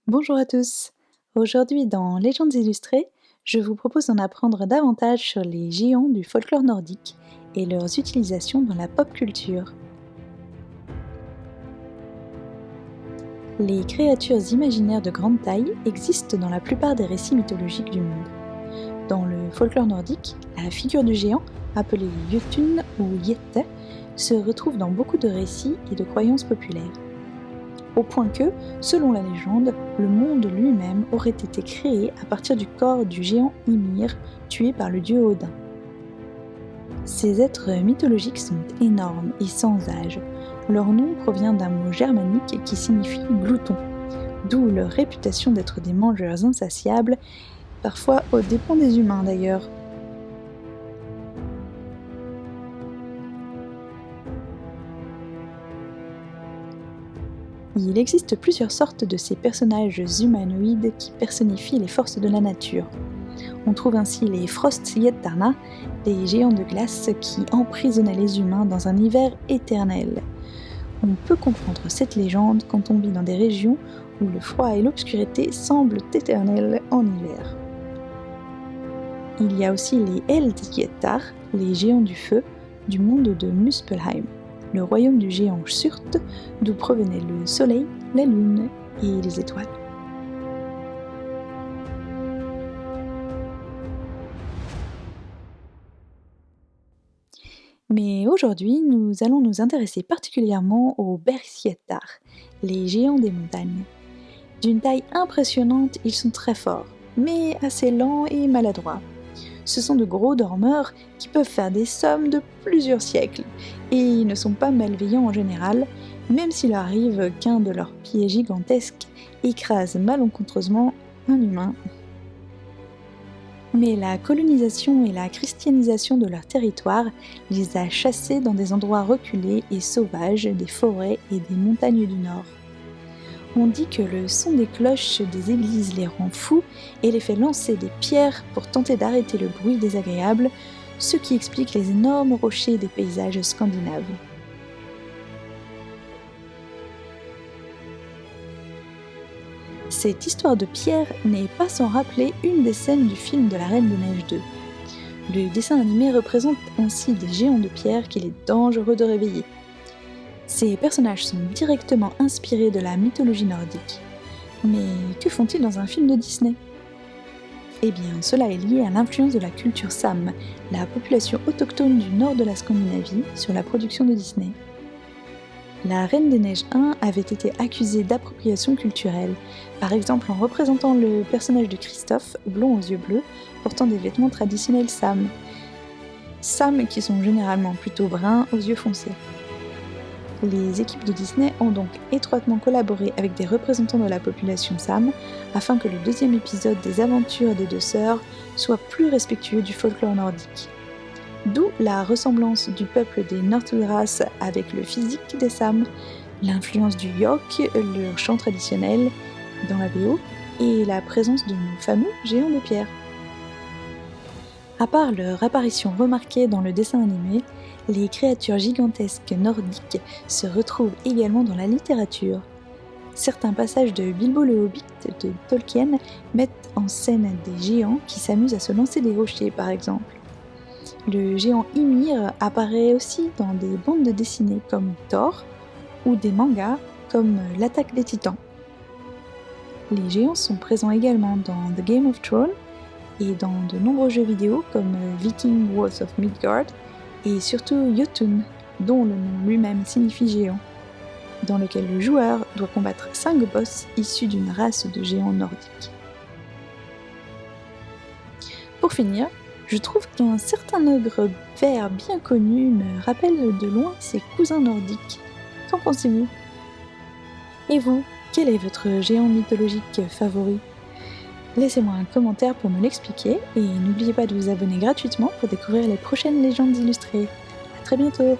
Bonjour à tous. Aujourd'hui dans Légendes illustrées, je vous propose d'en apprendre davantage sur les géants du folklore nordique et leurs utilisations dans la pop culture. Les créatures imaginaires de grande taille existent dans la plupart des récits mythologiques du monde. Dans le folklore nordique, la figure du géant, appelée Jötun ou Yette, se retrouve dans beaucoup de récits et de croyances populaires. Au point que, selon la légende, le monde lui-même aurait été créé à partir du corps du géant Ymir, tué par le dieu Odin. Ces êtres mythologiques sont énormes et sans âge. Leur nom provient d'un mot germanique qui signifie glouton, d'où leur réputation d'être des mangeurs insatiables, parfois aux dépens des humains d'ailleurs. Il existe plusieurs sortes de ces personnages humanoïdes qui personnifient les forces de la nature. On trouve ainsi les Frostjättarna, des géants de glace qui emprisonnaient les humains dans un hiver éternel. On peut comprendre cette légende quand on vit dans des régions où le froid et l'obscurité semblent éternels en hiver. Il y a aussi les Eldjättar, les géants du feu, du monde de Muspelheim, le royaume du géant Surt, d'où provenaient le soleil, la lune et les étoiles. Mais aujourd'hui, nous allons nous intéresser particulièrement aux Bergsjättar, les géants des montagnes. D'une taille impressionnante, ils sont très forts, mais assez lents et maladroits. Ce sont de gros dormeurs qui peuvent faire des sommes de plusieurs siècles, et ils ne sont pas malveillants en général, même s'il arrive qu'un de leurs pieds gigantesques écrase malencontreusement un humain. Mais la colonisation et la christianisation de leur territoire les a chassés dans des endroits reculés et sauvages des forêts et des montagnes du nord. On dit que le son des cloches des églises les rend fous et les fait lancer des pierres pour tenter d'arrêter le bruit désagréable, ce qui explique les énormes rochers des paysages scandinaves. Cette histoire de pierre n'est pas sans rappeler une des scènes du film de la Reine des Neiges 2. Le dessin animé représente ainsi des géants de pierre qu'il est dangereux de réveiller. Ces personnages sont directement inspirés de la mythologie nordique. Mais que font-ils dans un film de Disney ? Eh bien, cela est lié à l'influence de la culture Sam, la population autochtone du nord de la Scandinavie, sur la production de Disney. La Reine des Neiges 1 avait été accusée d'appropriation culturelle, par exemple en représentant le personnage de Kristoff, blond aux yeux bleus, portant des vêtements traditionnels Sam. Sam qui sont généralement plutôt bruns aux yeux foncés. Les équipes de Disney ont donc étroitement collaboré avec des représentants de la population Sam afin que le deuxième épisode des aventures des deux sœurs soit plus respectueux du folklore nordique. D'où la ressemblance du peuple des Northuras avec le physique des Sam, l'influence du York, leur chant traditionnel dans la BO, et la présence de nos fameux géants de pierre. À part leur apparition remarquée dans le dessin animé, les créatures gigantesques nordiques se retrouvent également dans la littérature. Certains passages de Bilbo le Hobbit de Tolkien mettent en scène des géants qui s'amusent à se lancer des rochers par exemple. Le géant Ymir apparaît aussi dans des bandes dessinées comme Thor ou des mangas comme L'Attaque des Titans. Les géants sont présents également dans The Game of Thrones et dans de nombreux jeux vidéo comme Viking Wars of Midgard et surtout Jötun, dont le nom lui-même signifie géant, dans lequel le joueur doit combattre 5 boss issus d'une race de géants nordiques. Pour finir, je trouve qu'un certain ogre vert bien connu me rappelle de loin ses cousins nordiques. Qu'en pensez-vous ? Et vous, quel est votre géant mythologique favori ? Laissez-moi un commentaire pour me l'expliquer et n'oubliez pas de vous abonner gratuitement pour découvrir les prochaines légendes illustrées. À très bientôt!